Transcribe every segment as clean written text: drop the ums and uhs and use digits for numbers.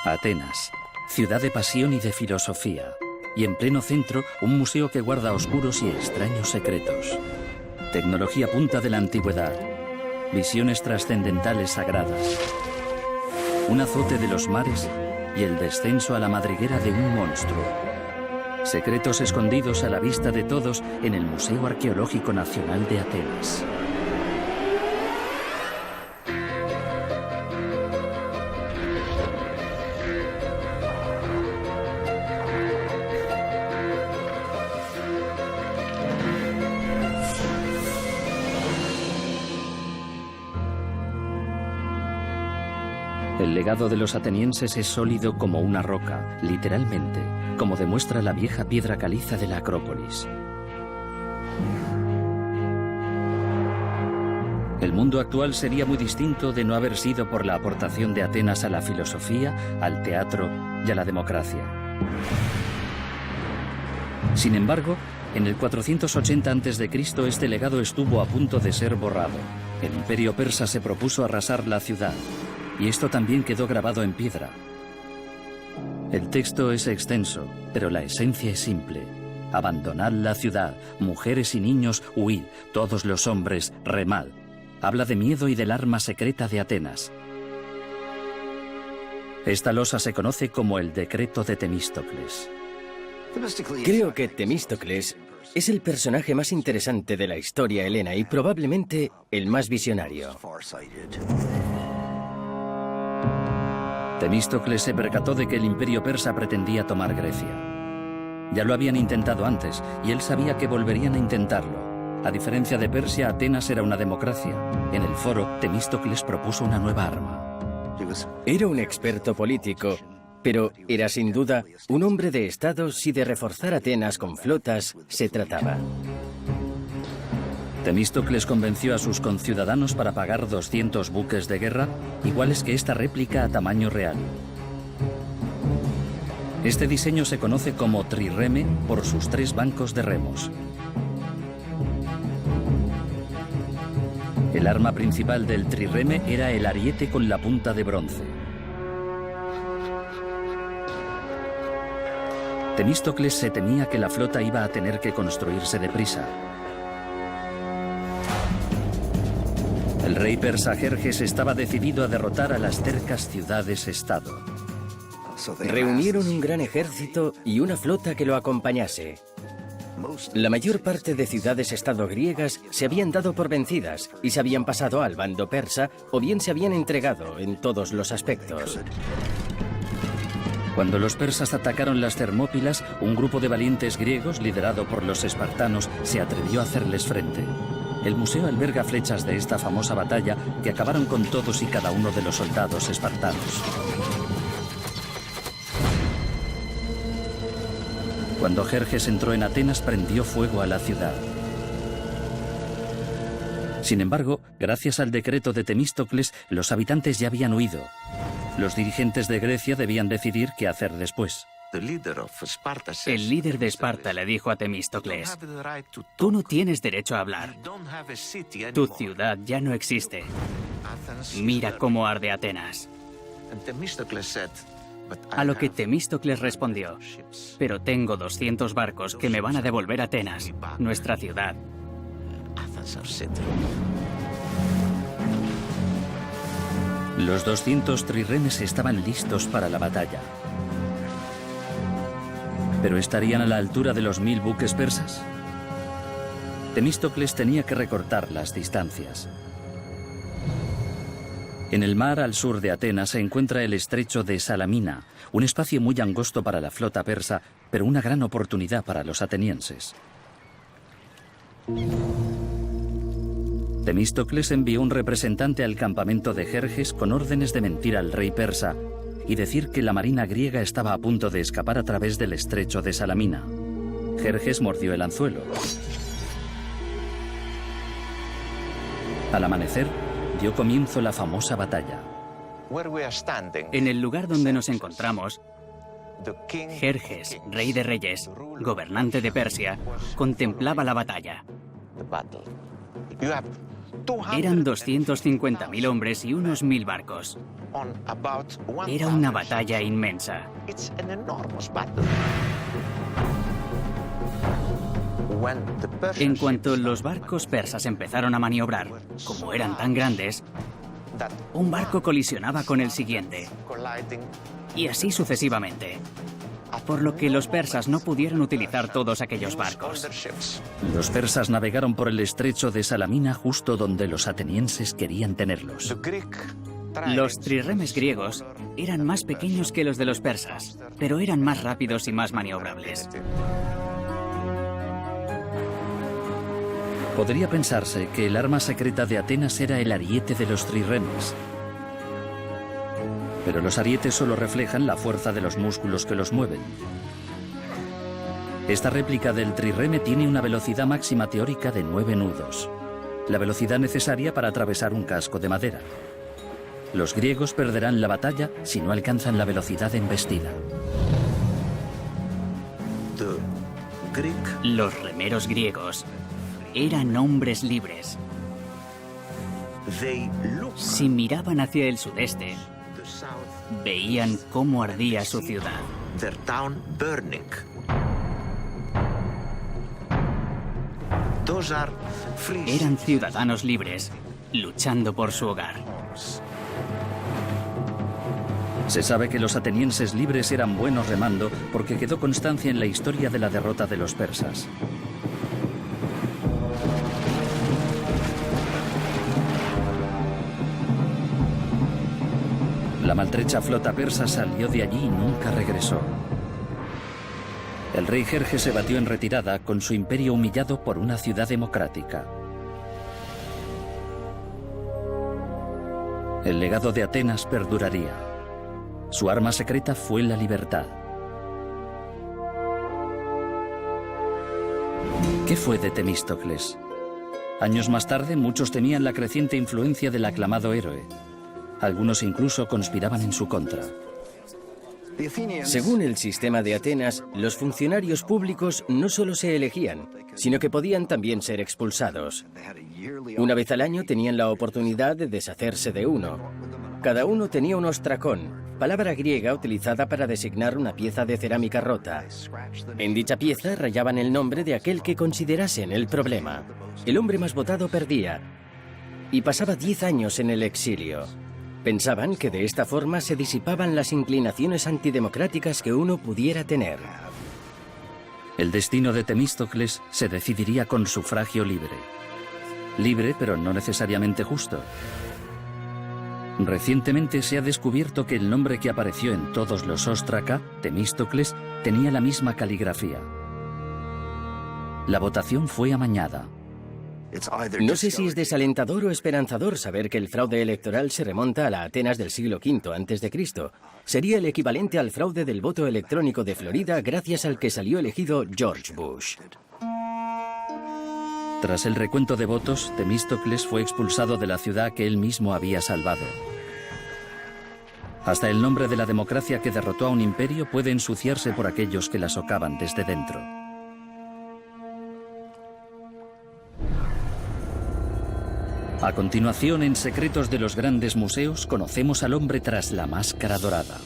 Atenas, ciudad de pasión y de filosofía. Y en pleno centro, un museo que guarda oscuros y extraños secretos. Tecnología punta de la antigüedad. Visiones trascendentales sagradas. Un azote de los mares y el descenso a la madriguera de un monstruo. Secretos escondidos a la vista de todos en el Museo Arqueológico Nacional de Atenas. El legado de los atenienses es sólido como una roca, literalmente, como demuestra la vieja piedra caliza de la Acrópolis. El mundo actual sería muy distinto de no haber sido por la aportación de Atenas a la filosofía, al teatro y a la democracia. Sin embargo, en el 480 a.C. este legado estuvo a punto de ser borrado. El imperio persa se propuso arrasar la ciudad. Y esto también quedó grabado en piedra. El texto es extenso, pero la esencia es simple. Abandonad la ciudad, mujeres y niños, huid, todos los hombres, remad. Habla de miedo y del arma secreta de Atenas. Esta losa se conoce como el Decreto de Temístocles. Creo que Temístocles es el personaje más interesante de la historia helena y probablemente el más visionario. Temístocles se percató de que el imperio persa pretendía tomar Grecia. Ya lo habían intentado antes, y él sabía que volverían a intentarlo. A diferencia de Persia, Atenas era una democracia. En el foro, Temístocles propuso una nueva arma. Era un experto político, pero era sin duda un hombre de Estado si de reforzar Atenas con flotas se trataba. Temístocles convenció a sus conciudadanos para pagar 200 buques de guerra, iguales que esta réplica a tamaño real. Este diseño se conoce como trireme por sus 3 bancos de remos. El arma principal del trireme era el ariete con la punta de bronce. Temístocles se temía que la flota iba a tener que construirse deprisa. El rey persa Jerjes estaba decidido a derrotar a las cercas ciudades-estado. Reunieron un gran ejército y una flota que lo acompañase. La mayor parte de ciudades-estado griegas se habían dado por vencidas y se habían pasado al bando persa o bien se habían entregado en todos los aspectos. Cuando los persas atacaron las Termópilas, un grupo de valientes griegos, liderado por los espartanos, se atrevió a hacerles frente. El museo alberga flechas de esta famosa batalla que acabaron con todos y cada uno de los soldados espartanos. Cuando Jerjes entró en Atenas, prendió fuego a la ciudad. Sin embargo, gracias al decreto de Temístocles, los habitantes ya habían huido. Los dirigentes de Grecia debían decidir qué hacer después. El líder de Esparta le dijo a Temístocles: tú no tienes derecho a hablar. Tu ciudad ya no existe. Mira cómo arde Atenas. A lo que Temístocles respondió: pero tengo 200 barcos que me van a devolver a Atenas, nuestra ciudad. Los 200 triremes estaban listos para la batalla. ¿Pero estarían a la altura de los 1000 buques persas? Temístocles tenía que recortar las distancias. En el mar al sur de Atenas se encuentra el estrecho de Salamina, un espacio muy angosto para la flota persa, pero una gran oportunidad para los atenienses. Temístocles envió un representante al campamento de Jerjes con órdenes de mentir al rey persa y decir que la marina griega estaba a punto de escapar a través del estrecho de Salamina. Jerjes mordió el anzuelo. Al amanecer, dio comienzo la famosa batalla. En el lugar donde nos encontramos, Jerjes, rey de reyes, gobernante de Persia, contemplaba la batalla. Eran 250.000 hombres y unos 1.000 barcos. Era una batalla inmensa. En cuanto los barcos persas empezaron a maniobrar, como eran tan grandes, un barco colisionaba con el siguiente, y así sucesivamente, por lo que los persas no pudieron utilizar todos aquellos barcos. Los persas navegaron por el estrecho de Salamina justo donde los atenienses querían tenerlos. Los trirremes griegos eran más pequeños que los de los persas, pero eran más rápidos y más maniobrables. Podría pensarse que el arma secreta de Atenas era el ariete de los trirremes. Pero los arietes solo reflejan la fuerza de los músculos que los mueven. Esta réplica del trirreme tiene una velocidad máxima teórica de 9 nudos, la velocidad necesaria para atravesar un casco de madera. Los griegos perderán la batalla si no alcanzan la velocidad de embestida. Los remeros griegos eran hombres libres. Si miraban hacia el sudeste, veían cómo ardía su ciudad. Eran ciudadanos libres, luchando por su hogar. Se sabe que los atenienses libres eran buenos remando porque quedó constancia en la historia de la derrota de los persas. La maltrecha flota persa salió de allí y nunca regresó. El rey Jerjes se batió en retirada con su imperio humillado por una ciudad democrática. El legado de Atenas perduraría. Su arma secreta fue la libertad. ¿Qué fue de Temístocles? Años más tarde, muchos temían la creciente influencia del aclamado héroe. Algunos incluso conspiraban en su contra. Según el sistema de Atenas, los funcionarios públicos no solo se elegían, sino que podían también ser expulsados. Una vez al año tenían la oportunidad de deshacerse de uno. Cada uno tenía un ostracón, palabra griega utilizada para designar una pieza de cerámica rota. En dicha pieza rayaban el nombre de aquel que considerasen el problema. El hombre más votado perdía y pasaba 10 años en el exilio. Pensaban que de esta forma se disipaban las inclinaciones antidemocráticas que uno pudiera tener. El destino de Temístocles se decidiría con sufragio libre. Libre, pero no necesariamente justo. Recientemente se ha descubierto que el nombre que apareció en todos los óstraca, Temístocles, tenía la misma caligrafía. La votación fue amañada. No sé si es desalentador o esperanzador saber que el fraude electoral se remonta a la Atenas del siglo V a.C. Sería el equivalente al fraude del voto electrónico de Florida gracias al que salió elegido George Bush. Tras el recuento de votos, Temístocles fue expulsado de la ciudad que él mismo había salvado. Hasta el nombre de la democracia que derrotó a un imperio puede ensuciarse por aquellos que la socavan desde dentro. A continuación, en Secretos de los Grandes Museos, conocemos al hombre tras la máscara dorada.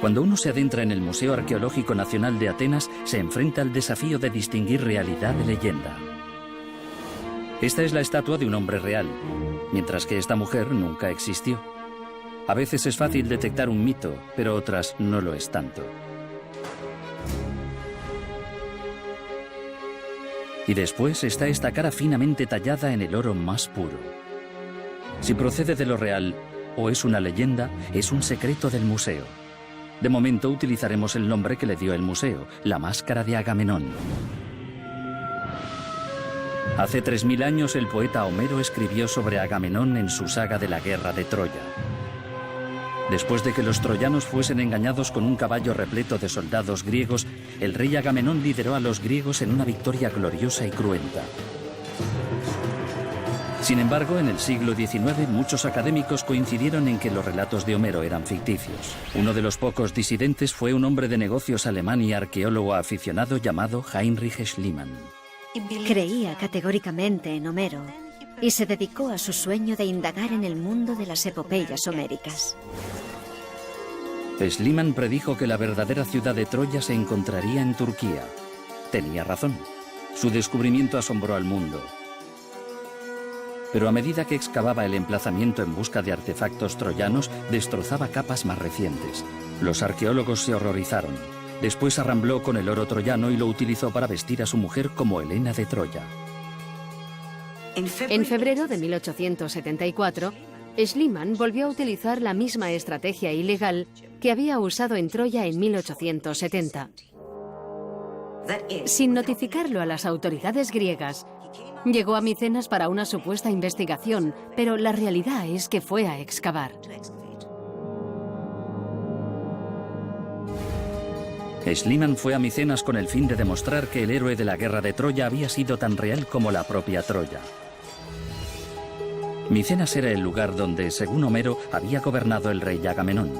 Cuando uno se adentra en el Museo Arqueológico Nacional de Atenas, se enfrenta al desafío de distinguir realidad de leyenda. Esta es la estatua de un hombre real, mientras que esta mujer nunca existió. A veces es fácil detectar un mito, pero otras no lo es tanto. Y después está esta cara finamente tallada en el oro más puro. Si procede de lo real o es una leyenda, es un secreto del museo. De momento utilizaremos el nombre que le dio el museo, la máscara de Agamenón. Hace 3000 años el poeta Homero escribió sobre Agamenón en su saga de la guerra de Troya. Después de que los troyanos fuesen engañados con un caballo repleto de soldados griegos, el rey Agamenón lideró a los griegos en una victoria gloriosa y cruenta. Sin embargo, en el siglo XIX muchos académicos coincidieron en que los relatos de Homero eran ficticios. Uno de los pocos disidentes fue un hombre de negocios alemán y arqueólogo aficionado llamado Heinrich Schliemann. Creía categóricamente en Homero y se dedicó a su sueño de indagar en el mundo de las epopeyas homéricas. Schliemann predijo que la verdadera ciudad de Troya se encontraría en Turquía. Tenía razón. Su descubrimiento asombró al mundo. Pero a medida que excavaba el emplazamiento en busca de artefactos troyanos, destrozaba capas más recientes. Los arqueólogos se horrorizaron. Después arrambló con el oro troyano y lo utilizó para vestir a su mujer como Helena de Troya. En febrero de 1874, Schliemann volvió a utilizar la misma estrategia ilegal que había usado en Troya en 1870. Sin notificarlo a las autoridades griegas, llegó a Micenas para una supuesta investigación, pero la realidad es que fue a excavar. Schliemann fue a Micenas con el fin de demostrar que el héroe de la guerra de Troya había sido tan real como la propia Troya. Micenas era el lugar donde, según Homero, había gobernado el rey Agamenón.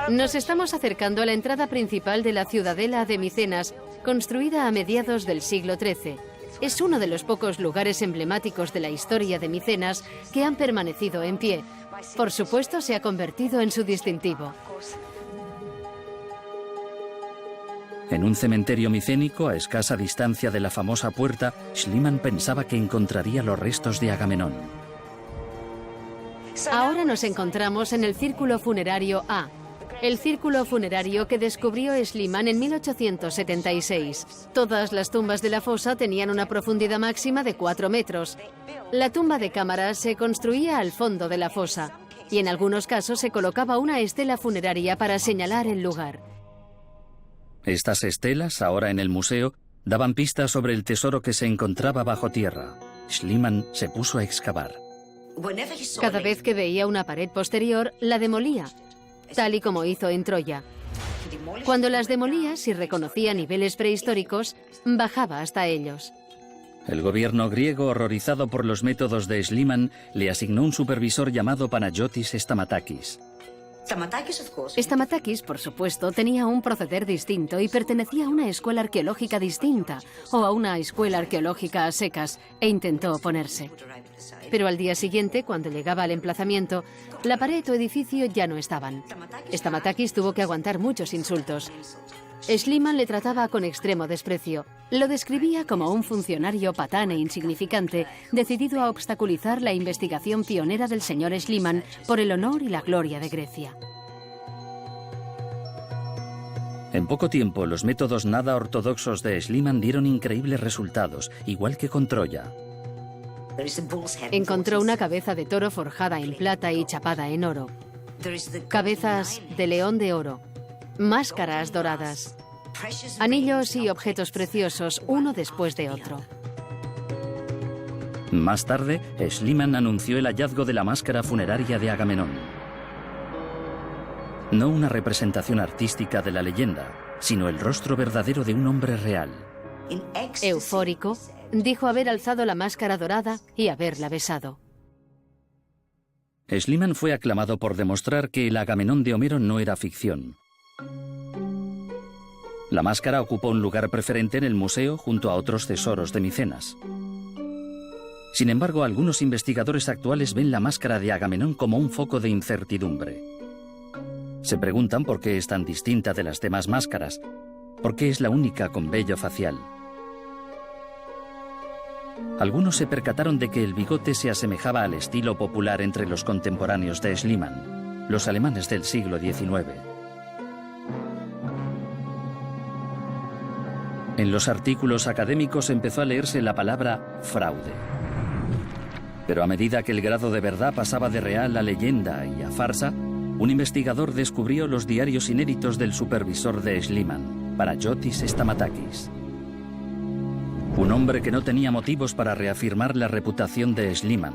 Nos estamos acercando a la entrada principal de la ciudadela de Micenas, construida a mediados del siglo XIII. Es uno de los pocos lugares emblemáticos de la historia de Micenas que han permanecido en pie. Por supuesto, se ha convertido en su distintivo. En un cementerio micénico, a escasa distancia de la famosa puerta, Schliemann pensaba que encontraría los restos de Agamenón. Ahora nos encontramos en el Círculo Funerario A, el círculo funerario que descubrió Schliemann en 1876. Todas las tumbas de la fosa tenían una profundidad máxima de 4 metros. La tumba de cámara se construía al fondo de la fosa y en algunos casos se colocaba una estela funeraria para señalar el lugar. Estas estelas, ahora en el museo, daban pistas sobre el tesoro que se encontraba bajo tierra. Schliemann se puso a excavar. Cada vez que veía una pared posterior, la demolía, tal y como hizo en Troya. Cuando las demolía, si reconocía niveles prehistóricos, bajaba hasta ellos. El gobierno griego, horrorizado por los métodos de Schliemann, le asignó un supervisor llamado Panayotis Stamatakis. Stamatakis, por supuesto, tenía un proceder distinto y pertenecía a una escuela arqueológica distinta o a una escuela arqueológica a secas, e intentó oponerse. Pero al día siguiente, cuando llegaba al emplazamiento, la pared o edificio ya no estaban. Stamatakis tuvo que aguantar muchos insultos. Schliemann le trataba con extremo desprecio. Lo describía como un funcionario patán e insignificante, decidido a obstaculizar la investigación pionera del señor Schliemann por el honor y la gloria de Grecia. En poco tiempo, los métodos nada ortodoxos de Schliemann dieron increíbles resultados, igual que con Troya. Encontró una cabeza de toro forjada en plata y chapada en oro, cabezas de león de oro, máscaras doradas, anillos y objetos preciosos, uno después de otro. Más tarde, Schliemann anunció el hallazgo de la máscara funeraria de Agamenón. No una representación artística de la leyenda, sino el rostro verdadero de un hombre real. Eufórico, dijo haber alzado la máscara dorada y haberla besado. Schliemann fue aclamado por demostrar que el Agamenón de Homero no era ficción. La máscara ocupó un lugar preferente en el museo junto a otros tesoros de Micenas. Sin embargo, algunos investigadores actuales ven la máscara de Agamenón como un foco de incertidumbre. Se preguntan por qué es tan distinta de las demás máscaras, por qué es la única con vello facial. Algunos se percataron de que el bigote se asemejaba al estilo popular entre los contemporáneos de Schliemann, los alemanes del siglo XIX. En los artículos académicos empezó a leerse la palabra fraude. Pero a medida que el grado de verdad pasaba de real a leyenda y a farsa, un investigador descubrió los diarios inéditos del supervisor de Schliemann, Panayotis Stamatakis. Un hombre que no tenía motivos para reafirmar la reputación de Schliemann,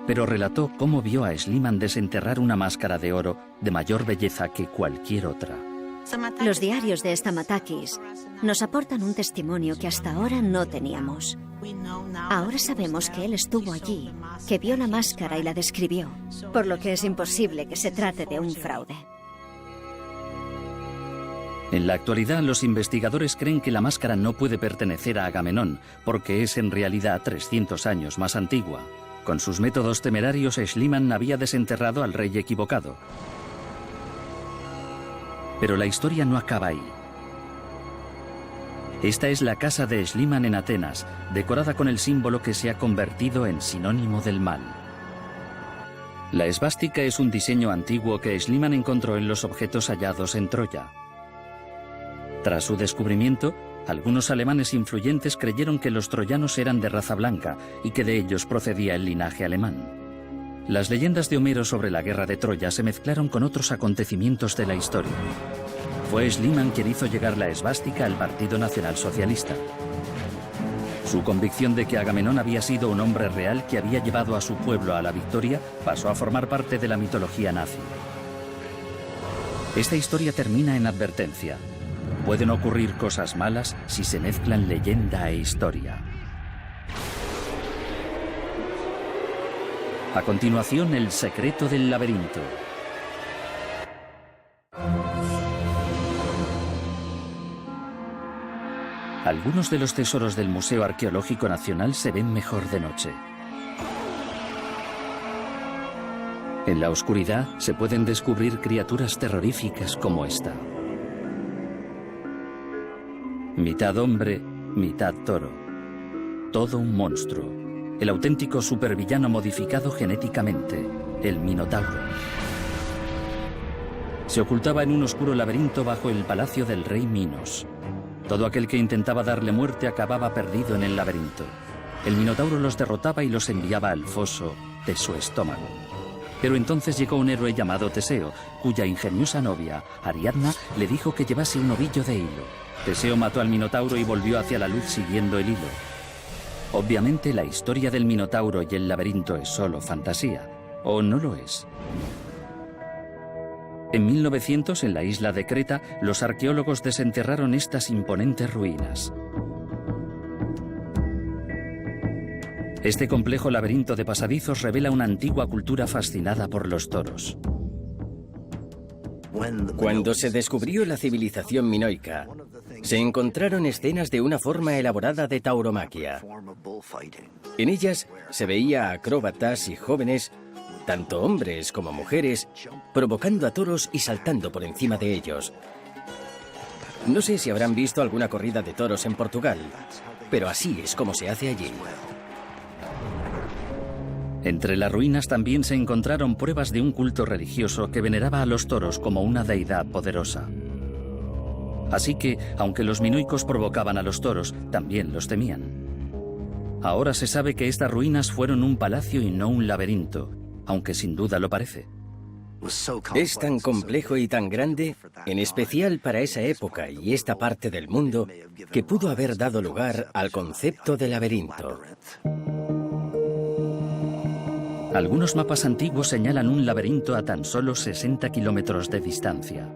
pero relató cómo vio a Schliemann desenterrar una máscara de oro de mayor belleza que cualquier otra. Los diarios de Stamatakis nos aportan un testimonio que hasta ahora no teníamos. Ahora sabemos que él estuvo allí, que vio la máscara y la describió, por lo que es imposible que se trate de un fraude. En la actualidad, los investigadores creen que la máscara no puede pertenecer a Agamenón, porque es en realidad 300 años más antigua. Con sus métodos temerarios, Schliemann había desenterrado al rey equivocado. Pero la historia no acaba ahí. Esta es la casa de Schliemann en Atenas, decorada con el símbolo que se ha convertido en sinónimo del mal. La esvástica es un diseño antiguo que Schliemann encontró en los objetos hallados en Troya. Tras su descubrimiento, algunos alemanes influyentes creyeron que los troyanos eran de raza blanca y que de ellos procedía el linaje alemán. Las leyendas de Homero sobre la guerra de Troya se mezclaron con otros acontecimientos de la historia. Fue Schliemann quien hizo llegar la esvástica al Partido Nacional Socialista. Su convicción de que Agamenón había sido un hombre real que había llevado a su pueblo a la victoria pasó a formar parte de la mitología nazi. Esta historia termina en advertencia. Pueden ocurrir cosas malas si se mezclan leyenda e historia. A continuación, el secreto del laberinto. Algunos de los tesoros del Museo Arqueológico Nacional se ven mejor de noche. En la oscuridad se pueden descubrir criaturas terroríficas como esta. Mitad hombre, mitad toro. Todo un monstruo. El auténtico supervillano modificado genéticamente, el Minotauro. Se ocultaba en un oscuro laberinto bajo el palacio del rey Minos. Todo aquel que intentaba darle muerte acababa perdido en el laberinto. El Minotauro los derrotaba y los enviaba al foso de su estómago. Pero entonces llegó un héroe llamado Teseo, cuya ingeniosa novia, Ariadna, le dijo que llevase un ovillo de hilo. Teseo mató al Minotauro y volvió hacia la luz siguiendo el hilo. Obviamente la historia del Minotauro y el laberinto es solo fantasía, ¿o no lo es? En 1900, en la isla de Creta, los arqueólogos desenterraron estas imponentes ruinas. Este complejo laberinto de pasadizos revela una antigua cultura fascinada por los toros. Cuando se descubrió la civilización minoica, se encontraron escenas de una forma elaborada de tauromaquia. En ellas se veía a acróbatas y jóvenes, tanto hombres como mujeres, provocando a toros y saltando por encima de ellos. No sé si habrán visto alguna corrida de toros en Portugal, pero así es como se hace allí. Entre las ruinas también se encontraron pruebas de un culto religioso que veneraba a los toros como una deidad poderosa. Así que, aunque los minoicos provocaban a los toros, también los temían. Ahora se sabe que estas ruinas fueron un palacio y no un laberinto, aunque sin duda lo parece. Es tan complejo y tan grande, en especial para esa época y esta parte del mundo, que pudo haber dado lugar al concepto de laberinto. Algunos mapas antiguos señalan un laberinto a tan solo 60 kilómetros de distancia.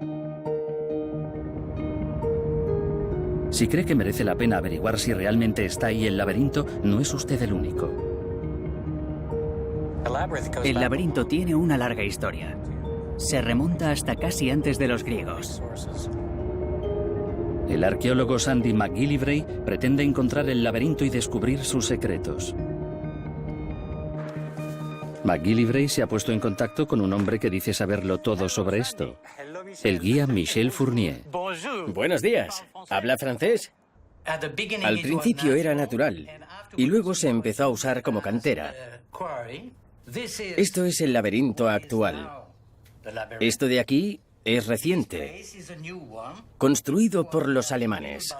Si cree que merece la pena averiguar si realmente está ahí el laberinto, no es usted el único. El laberinto tiene una larga historia. Se remonta hasta casi antes de los griegos. El arqueólogo Sandy McGillivray pretende encontrar el laberinto y descubrir sus secretos. McGillivray se ha puesto en contacto con un hombre que dice saberlo todo sobre esto, el guía Michel Fournier. Buenos días. ¿Habla francés? Al principio era natural y luego se empezó a usar como cantera. Esto es el laberinto actual. Esto de aquí es reciente, construido por los alemanes.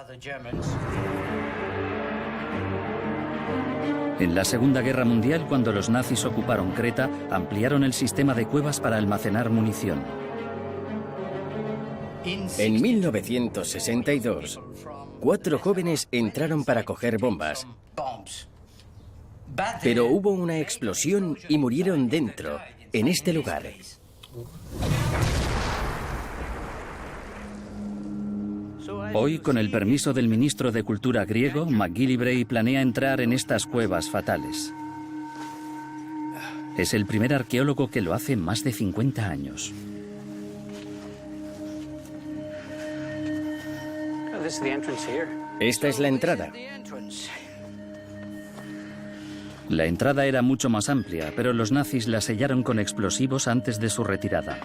En la Segunda Guerra Mundial, cuando los nazis ocuparon Creta, ampliaron el sistema de cuevas para almacenar munición. En 1962, 4 jóvenes entraron para coger bombas, pero hubo una explosión y murieron dentro, en este lugar. Hoy, con el permiso del ministro de Cultura griego, MacGillivray planea entrar en estas cuevas fatales. Es el primer arqueólogo que lo hace en más de 50 años. Esta es la entrada. La entrada era mucho más amplia, pero los nazis la sellaron con explosivos antes de su retirada.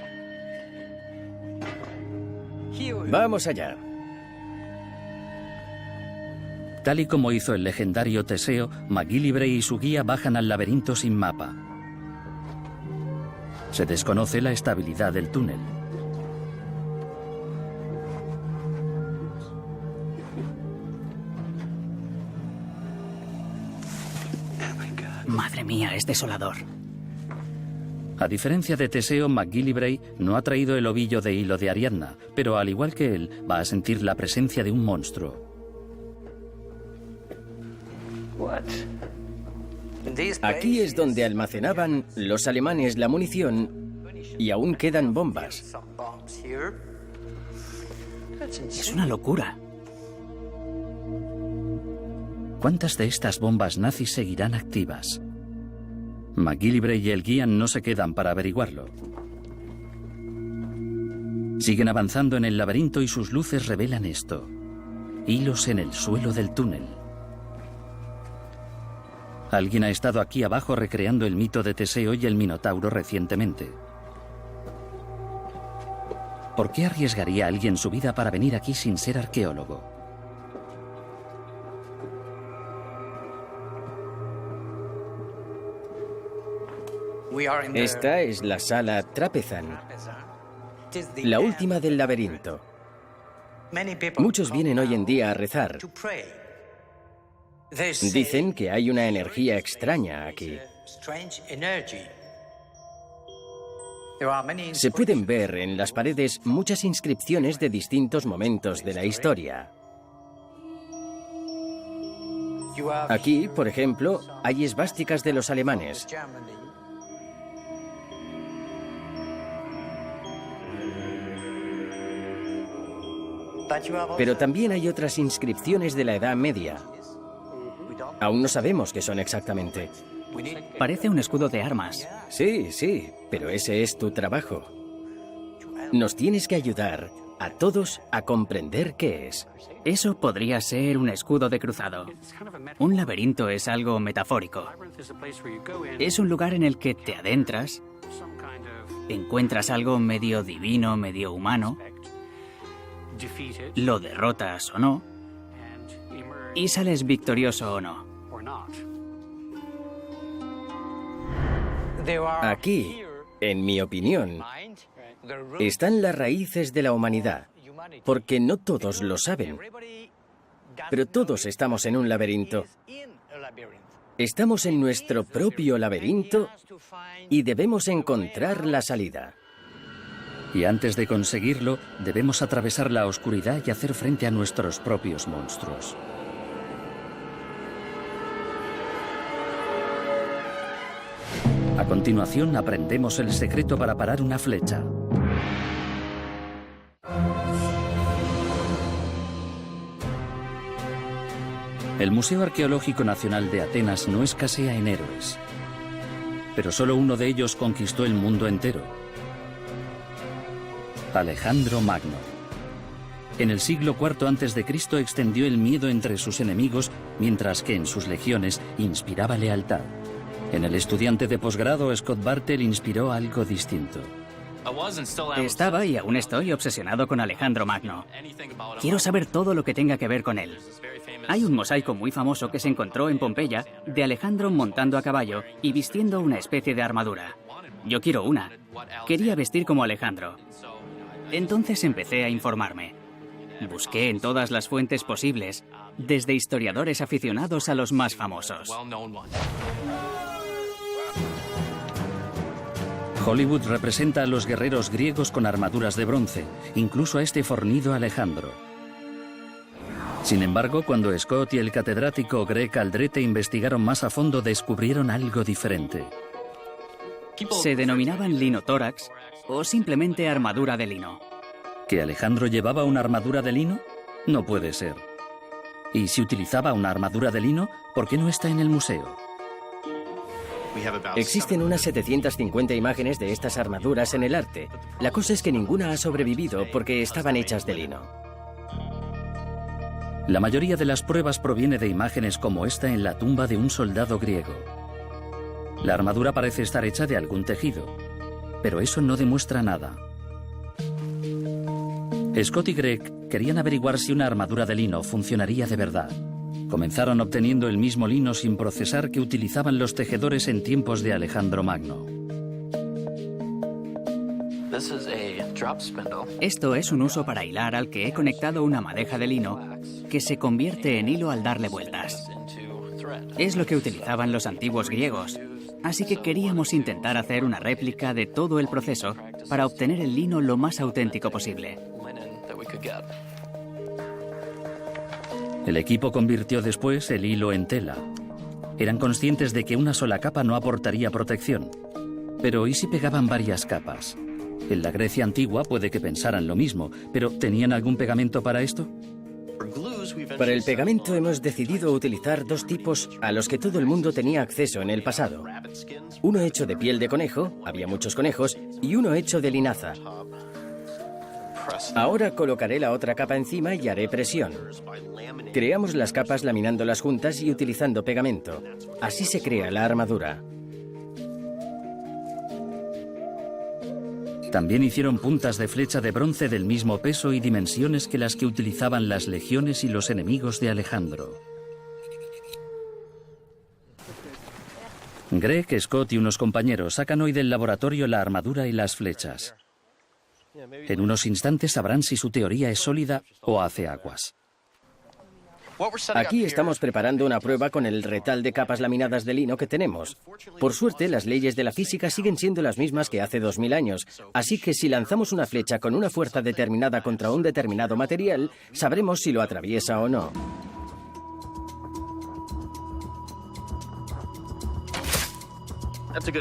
Vamos allá. Tal y como hizo el legendario Teseo, MacGillivray y su guía bajan al laberinto sin mapa. Se desconoce la estabilidad del túnel. Madre mía, es desolador. A diferencia de Teseo, MacGillivray no ha traído el ovillo de hilo de Ariadna, pero al igual que él, va a sentir la presencia de un monstruo. Aquí es donde almacenaban los alemanes la munición y aún quedan bombas. Es una locura. ¿Cuántas de estas bombas nazis seguirán activas? MacGillivray y el guía no se quedan para averiguarlo. Siguen avanzando en el laberinto y sus luces revelan esto: hilos en el suelo del túnel. Alguien ha estado aquí abajo recreando el mito de Teseo y el Minotauro recientemente. ¿Por qué arriesgaría alguien su vida para venir aquí sin ser arqueólogo? Esta es la sala Trapezan, la última del laberinto. Muchos vienen hoy en día a rezar. Dicen que hay una energía extraña aquí. Se pueden ver en las paredes muchas inscripciones de distintos momentos de la historia. Aquí, por ejemplo, hay esvásticas de los alemanes. Pero también hay otras inscripciones de la Edad Media. Aún no sabemos qué son exactamente. Parece un escudo de armas. Sí, sí, pero ese es tu trabajo. Nos tienes que ayudar a todos a comprender qué es. Eso podría ser un escudo de cruzado. Un laberinto es algo metafórico. Es un lugar en el que te adentras, encuentras algo medio divino, medio humano, lo derrotas o no, y sales victorioso o no. Aquí, en mi opinión, están las raíces de la humanidad, porque no todos lo saben, pero todos estamos en un laberinto. Estamos en nuestro propio laberinto y debemos encontrar la salida. Y antes de conseguirlo, debemos atravesar la oscuridad y hacer frente a nuestros propios monstruos. A continuación, aprendemos el secreto para parar una flecha. El Museo Arqueológico Nacional de Atenas no escasea en héroes, pero solo uno de ellos conquistó el mundo entero: Alejandro Magno. En el siglo IV a.C. extendió el miedo entre sus enemigos, mientras que en sus legiones inspiraba lealtad. En el estudiante de posgrado, Scott Bartel inspiró algo distinto. Estaba y aún estoy obsesionado con Alejandro Magno. Quiero saber todo lo que tenga que ver con él. Hay un mosaico muy famoso que se encontró en Pompeya de Alejandro montando a caballo y vistiendo una especie de armadura. Yo quiero una. Quería vestir como Alejandro. Entonces empecé a informarme. Busqué en todas las fuentes posibles, desde historiadores aficionados a los más famosos. Hollywood representa a los guerreros griegos con armaduras de bronce, incluso a este fornido Alejandro. Sin embargo, cuando Scott y el catedrático Greg Aldrete investigaron más a fondo, descubrieron algo diferente. Se denominaban linotórax o simplemente armadura de lino. ¿Que Alejandro llevaba una armadura de lino? No puede ser. Y si utilizaba una armadura de lino, ¿por qué no está en el museo? Existen unas 750 imágenes de estas armaduras en el arte. La cosa es que ninguna ha sobrevivido porque estaban hechas de lino. La mayoría de las pruebas proviene de imágenes como esta en la tumba de un soldado griego. La armadura parece estar hecha de algún tejido, pero eso no demuestra nada. Scott y Greg querían averiguar si una armadura de lino funcionaría de verdad. Comenzaron obteniendo el mismo lino sin procesar que utilizaban los tejedores en tiempos de Alejandro Magno. Esto es un uso para hilar al que he conectado una madeja de lino que se convierte en hilo al darle vueltas. Es lo que utilizaban los antiguos griegos, así que queríamos intentar hacer una réplica de todo el proceso para obtener el lino lo más auténtico posible. El equipo convirtió después el hilo en tela. Eran conscientes de que una sola capa no aportaría protección. Pero ¿y si pegaban varias capas? En la Grecia antigua puede que pensaran lo mismo, pero ¿tenían algún pegamento para esto? Para el pegamento hemos decidido utilizar dos tipos a los que todo el mundo tenía acceso en el pasado. Uno hecho de piel de conejo, había muchos conejos, y uno hecho de linaza. Ahora colocaré la otra capa encima y haré presión. Creamos las capas laminándolas juntas y utilizando pegamento. Así se crea la armadura. También hicieron puntas de flecha de bronce del mismo peso y dimensiones que las que utilizaban las legiones y los enemigos de Alejandro. Greg, Scott y unos compañeros sacan hoy del laboratorio la armadura y las flechas. En unos instantes sabrán si su teoría es sólida o hace aguas. Aquí estamos preparando una prueba con el retal de capas laminadas de lino que tenemos. Por suerte, las leyes de la física siguen siendo las mismas que hace 2000 años, así que si lanzamos una flecha con una fuerza determinada contra un determinado material, sabremos si lo atraviesa o no.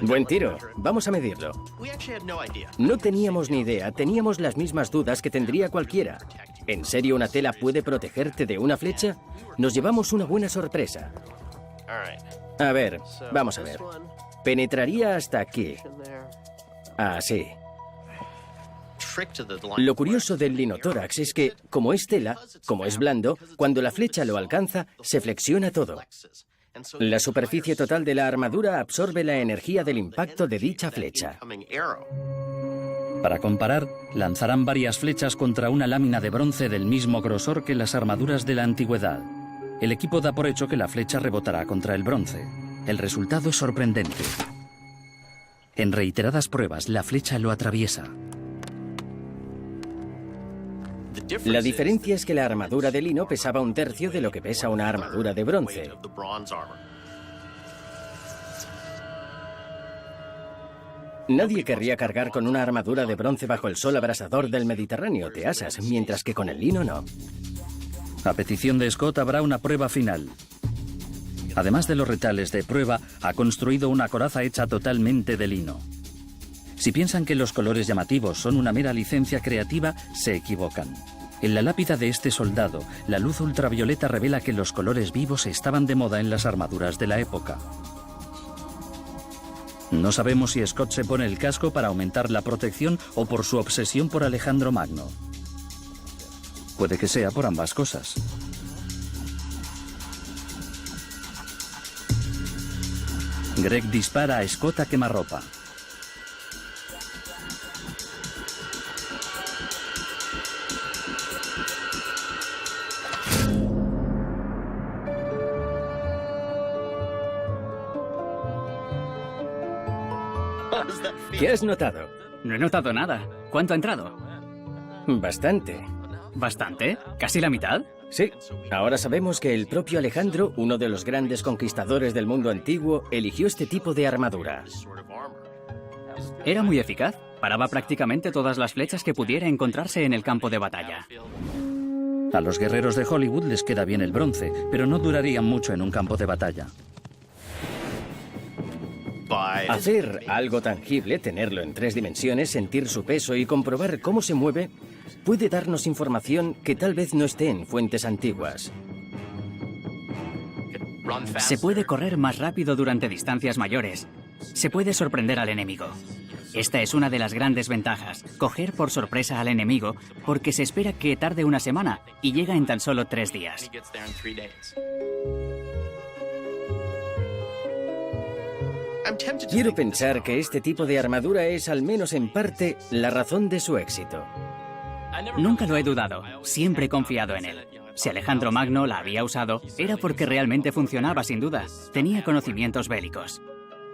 Buen tiro. Vamos a medirlo. No teníamos ni idea, teníamos las mismas dudas que tendría cualquiera. ¿En serio una tela puede protegerte de una flecha? Nos llevamos una buena sorpresa. A ver, vamos a ver. Penetraría hasta aquí. Así. Lo curioso del linotórax es que, como es tela, como es blando, cuando la flecha lo alcanza, se flexiona todo. La superficie total de la armadura absorbe la energía del impacto de dicha flecha. Para comparar, lanzarán varias flechas contra una lámina de bronce del mismo grosor que las armaduras de la antigüedad. El equipo da por hecho que la flecha rebotará contra el bronce. El resultado es sorprendente. En reiteradas pruebas, la flecha lo atraviesa. La diferencia es que la armadura de lino pesaba un tercio de lo que pesa una armadura de bronce. Nadie querría cargar con una armadura de bronce bajo el sol abrasador del Mediterráneo, te asas, mientras que con el lino no. A petición de Scott habrá una prueba final. Además de los retales de prueba, ha construido una coraza hecha totalmente de lino. Si piensan que los colores llamativos son una mera licencia creativa, se equivocan. En la lápida de este soldado, la luz ultravioleta revela que los colores vivos estaban de moda en las armaduras de la época. No sabemos si Scott se pone el casco para aumentar la protección o por su obsesión por Alejandro Magno. Puede que sea por ambas cosas. Greg dispara a Scott a quemarropa. ¿Qué has notado? No he notado nada. ¿Cuánto ha entrado? Bastante. ¿Bastante? ¿Casi la mitad? Sí. Ahora sabemos que el propio Alejandro, uno de los grandes conquistadores del mundo antiguo, eligió este tipo de armadura. Era muy eficaz. Paraba prácticamente todas las flechas que pudiera encontrarse en el campo de batalla. A los guerreros de Hollywood les queda bien el bronce, pero no durarían mucho en un campo de batalla. Hacer algo tangible, tenerlo en 3 dimensiones, sentir su peso y comprobar cómo se mueve, puede darnos información que tal vez no esté en fuentes antiguas. Se puede correr más rápido durante distancias mayores. Se puede sorprender al enemigo. Esta es una de las grandes ventajas, coger por sorpresa al enemigo, porque se espera que tarde una semana y llega en tan solo 3 días. Quiero pensar que este tipo de armadura es, al menos en parte, la razón de su éxito. Nunca lo he dudado, siempre he confiado en él. Si Alejandro Magno la había usado, era porque realmente funcionaba, sin duda. Tenía conocimientos bélicos.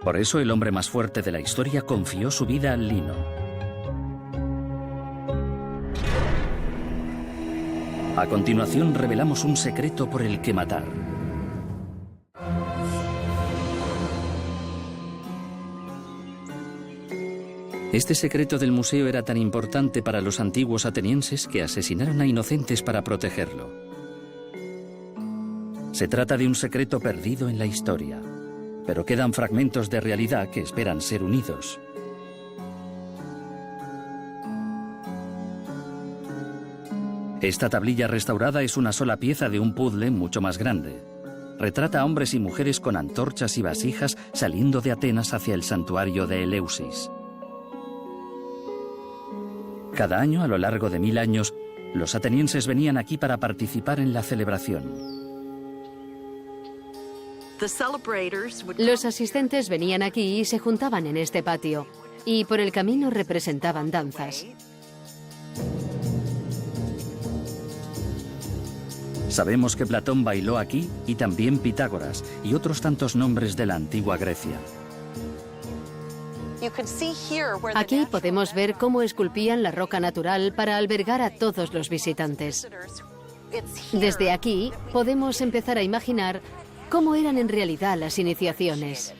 Por eso el hombre más fuerte de la historia confió su vida al lino. A continuación revelamos un secreto por el que matar. Este secreto del museo era tan importante para los antiguos atenienses que asesinaron a inocentes para protegerlo. Se trata de un secreto perdido en la historia, pero quedan fragmentos de realidad que esperan ser unidos. Esta tablilla restaurada es una sola pieza de un puzzle mucho más grande. Retrata a hombres y mujeres con antorchas y vasijas saliendo de Atenas hacia el santuario de Eleusis. Cada año, a lo largo de 1000 años, los atenienses venían aquí para participar en la celebración. Los asistentes venían aquí y se juntaban en este patio, y por el camino representaban danzas. Sabemos que Platón bailó aquí y también Pitágoras y otros tantos nombres de la antigua Grecia. Aquí podemos ver cómo esculpían la roca natural para albergar a todos los visitantes. Desde aquí podemos empezar a imaginar cómo eran en realidad las iniciaciones.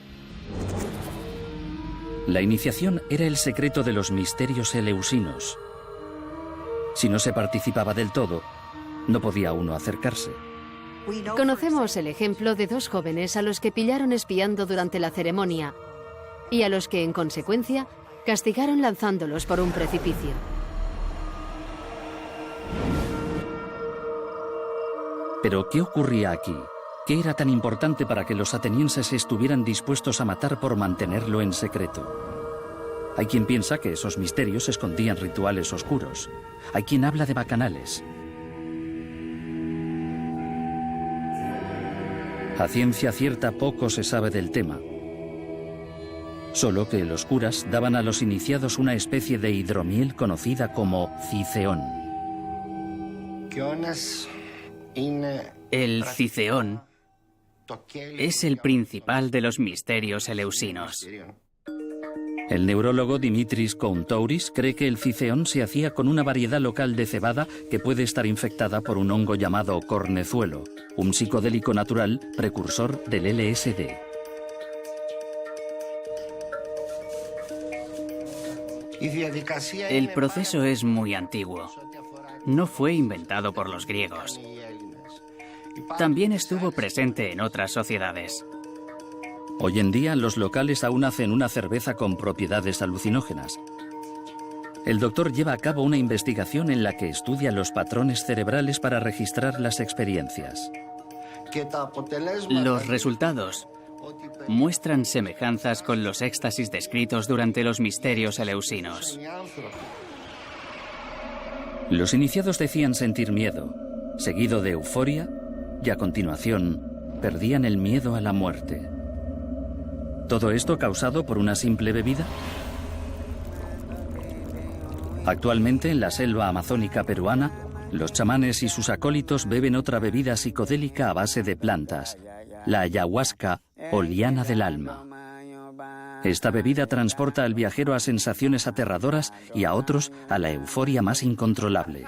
La iniciación era el secreto de los misterios eleusinos. Si no se participaba del todo, no podía uno acercarse. Conocemos el ejemplo de 2 jóvenes a los que pillaron espiando durante la ceremonia y a los que, en consecuencia, castigaron lanzándolos por un precipicio. Pero, ¿qué ocurría aquí? ¿Qué era tan importante para que los atenienses estuvieran dispuestos a matar por mantenerlo en secreto? Hay quien piensa que esos misterios escondían rituales oscuros. Hay quien habla de bacanales. A ciencia cierta poco se sabe del tema. Solo que los curas daban a los iniciados una especie de hidromiel conocida como ciceón. El ciceón es el principal de los misterios eleusinos. El neurólogo Dimitris Kontouris cree que el ciceón se hacía con una variedad local de cebada que puede estar infectada por un hongo llamado cornezuelo, un psicodélico natural precursor del LSD. El proceso es muy antiguo. No fue inventado por los griegos. También estuvo presente en otras sociedades. Hoy en día los locales aún hacen una cerveza con propiedades alucinógenas. El doctor lleva a cabo una investigación en la que estudia los patrones cerebrales para registrar las experiencias. Los resultados muestran semejanzas con los éxtasis descritos durante los misterios eleusinos. Los iniciados decían sentir miedo, seguido de euforia, y a continuación perdían el miedo a la muerte. ¿Todo esto causado por una simple bebida? Actualmente en la selva amazónica peruana, los chamanes y sus acólitos beben otra bebida psicodélica a base de plantas, la ayahuasca o liana del alma. Esta bebida transporta al viajero a sensaciones aterradoras y a otros a la euforia más incontrolable.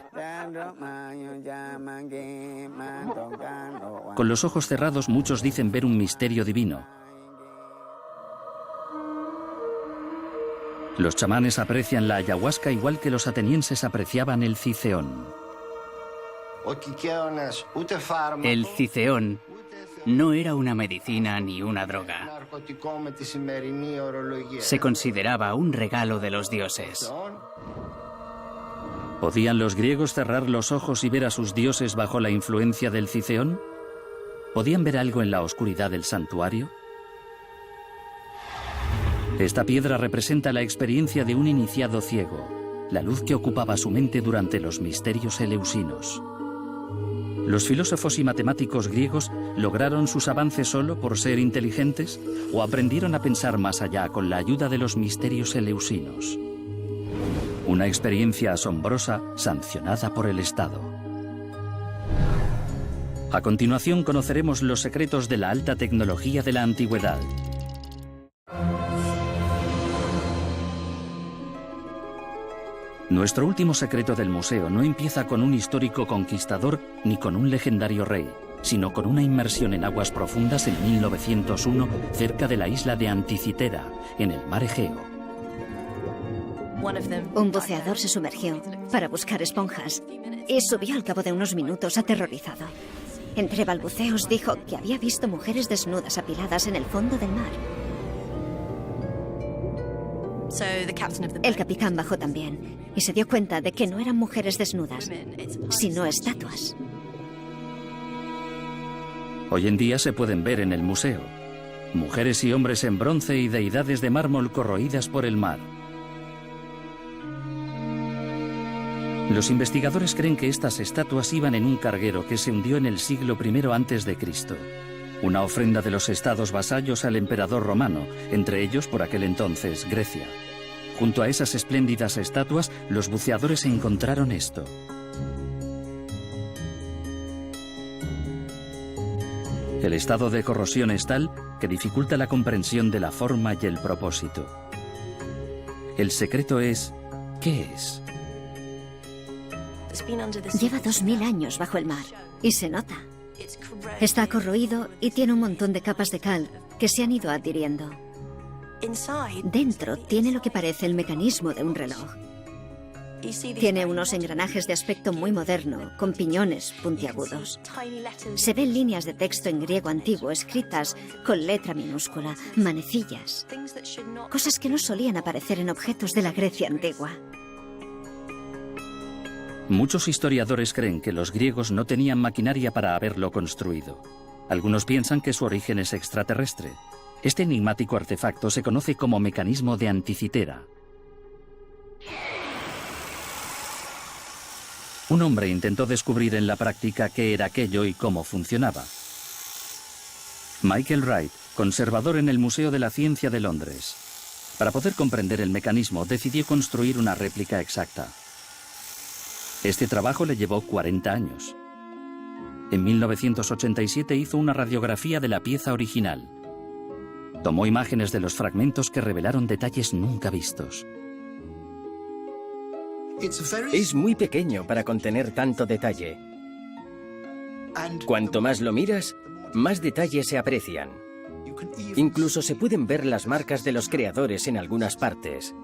Con los ojos cerrados muchos dicen ver un misterio divino. Los chamanes aprecian la ayahuasca igual que los atenienses apreciaban el ciceón. El ciceón no era una medicina ni una droga. Se consideraba un regalo de los dioses. ¿Podían los griegos cerrar los ojos y ver a sus dioses bajo la influencia del Ciceón? ¿Podían ver algo en la oscuridad del santuario? Esta piedra representa la experiencia de un iniciado ciego, la luz que ocupaba su mente durante los misterios eleusinos. ¿Los filósofos y matemáticos griegos lograron sus avances solo por ser inteligentes o aprendieron a pensar más allá con la ayuda de los misterios eleusinos? Una experiencia asombrosa sancionada por el Estado. A continuación conoceremos los secretos de la alta tecnología de la antigüedad. Nuestro último secreto del museo no empieza con un histórico conquistador ni con un legendario rey, sino con una inmersión en aguas profundas en 1901 cerca de la isla de Anticitera, en el mar Egeo. Un buceador se sumergió para buscar esponjas y subió al cabo de unos minutos aterrorizado. Entre balbuceos dijo que había visto mujeres desnudas apiladas en el fondo del mar. El capitán bajó también y se dio cuenta de que no eran mujeres desnudas, sino estatuas. Hoy en día se pueden ver en el museo. Mujeres y hombres en bronce y deidades de mármol corroídas por el mar. Los investigadores creen que estas estatuas iban en un carguero que se hundió en el siglo I a.C., una ofrenda de los estados vasallos al emperador romano, entre ellos, por aquel entonces, Grecia. Junto a esas espléndidas estatuas, los buceadores encontraron esto. El estado de corrosión es tal que dificulta la comprensión de la forma y el propósito. El secreto es, ¿qué es? Lleva 2000 años bajo el mar y se nota. Está corroído y tiene un montón de capas de cal que se han ido adhiriendo. Dentro tiene lo que parece el mecanismo de un reloj. Tiene unos engranajes de aspecto muy moderno, con piñones puntiagudos. Se ven líneas de texto en griego antiguo escritas con letra minúscula, manecillas. Cosas que no solían aparecer en objetos de la Grecia antigua. Muchos historiadores creen que los griegos no tenían maquinaria para haberlo construido. Algunos piensan que su origen es extraterrestre. Este enigmático artefacto se conoce como mecanismo de Anticitera. Un hombre intentó descubrir en la práctica qué era aquello y cómo funcionaba. Michael Wright, conservador en el Museo de la Ciencia de Londres. Para poder comprender el mecanismo, decidió construir una réplica exacta. Este trabajo le llevó 40 años. En 1987 hizo una radiografía de la pieza original. Tomó imágenes de los fragmentos que revelaron detalles nunca vistos. Es muy pequeño para contener tanto detalle. Cuanto más lo miras, más detalles se aprecian. Incluso se pueden ver las marcas de los creadores en algunas partes.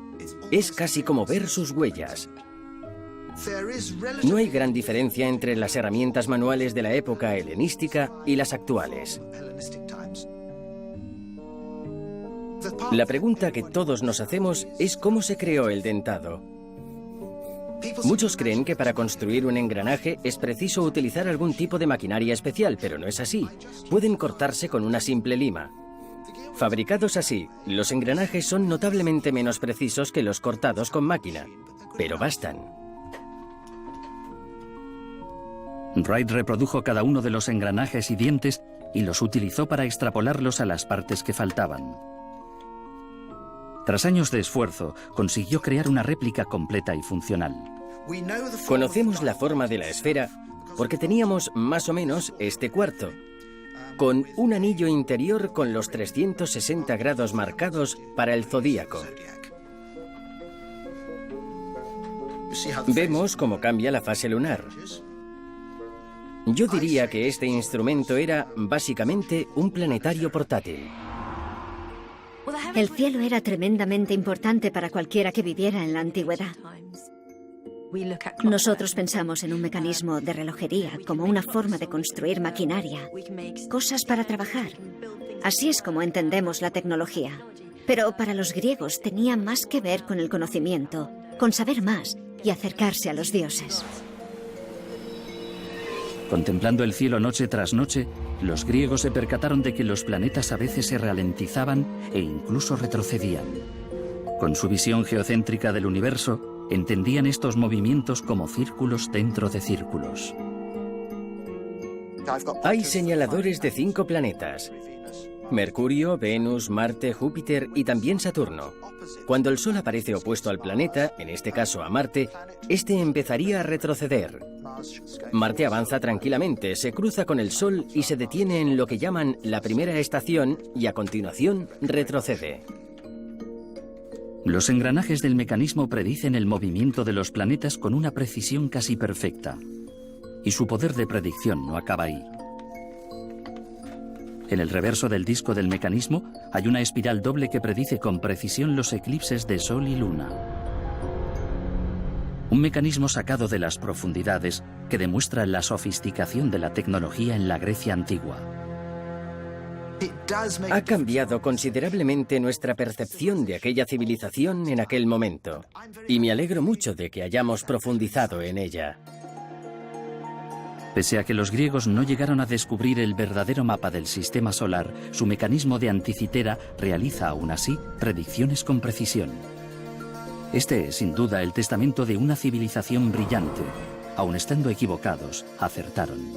Es casi como ver sus huellas. No hay gran diferencia entre las herramientas manuales de la época helenística y las actuales. La pregunta que todos nos hacemos es cómo se creó el dentado. Muchos creen que para construir un engranaje es preciso utilizar algún tipo de maquinaria especial, pero no es así. Pueden cortarse con una simple lima. Fabricados así, los engranajes son notablemente menos precisos que los cortados con máquina, pero bastan. Wright reprodujo cada uno de los engranajes y dientes y los utilizó para extrapolarlos a las partes que faltaban. Tras años de esfuerzo, consiguió crear una réplica completa y funcional. Conocemos la forma de la esfera porque teníamos más o menos este cuarto, con un anillo interior con los 360 grados marcados para el zodíaco. Vemos cómo cambia la fase lunar. Yo diría que este instrumento era básicamente un planetario portátil. El cielo era tremendamente importante para cualquiera que viviera en la antigüedad. Nosotros pensamos en un mecanismo de relojería como una forma de construir maquinaria, cosas para trabajar. Así es como entendemos la tecnología. Pero para los griegos tenía más que ver con el conocimiento, con saber más y acercarse a los dioses. Contemplando el cielo noche tras noche, los griegos se percataron de que los planetas a veces se ralentizaban e incluso retrocedían. Con su visión geocéntrica del universo, entendían estos movimientos como círculos dentro de círculos. Hay señaladores de 5 planetas: Mercurio, Venus, Marte, Júpiter y también Saturno. Cuando el Sol aparece opuesto al planeta, en este caso a Marte, este empezaría a retroceder. Marte avanza tranquilamente, se cruza con el Sol y se detiene en lo que llaman la primera estación y a continuación retrocede. Los engranajes del mecanismo predicen el movimiento de los planetas con una precisión casi perfecta. Y su poder de predicción no acaba ahí. En el reverso del disco del mecanismo hay una espiral doble que predice con precisión los eclipses de Sol y Luna. Un mecanismo sacado de las profundidades que demuestra la sofisticación de la tecnología en la Grecia antigua. Ha cambiado considerablemente nuestra percepción de aquella civilización en aquel momento, y me alegro mucho de que hayamos profundizado en ella. Pese a que los griegos no llegaron a descubrir el verdadero mapa del sistema solar, su mecanismo de Anticitera realiza aún así predicciones con precisión. Este es, sin duda, el testamento de una civilización brillante. Aun estando equivocados, acertaron.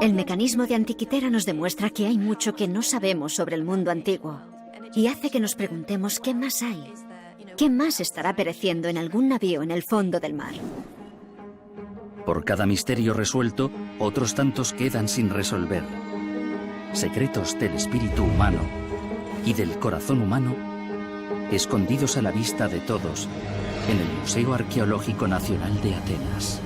El mecanismo de Antiquitera nos demuestra que hay mucho que no sabemos sobre el mundo antiguo y hace que nos preguntemos qué más hay. ¿Qué más estará pereciendo en algún navío en el fondo del mar? Por cada misterio resuelto, otros tantos quedan sin resolver. Secretos del espíritu humano y del corazón humano, escondidos a la vista de todos en el Museo Arqueológico Nacional de Atenas.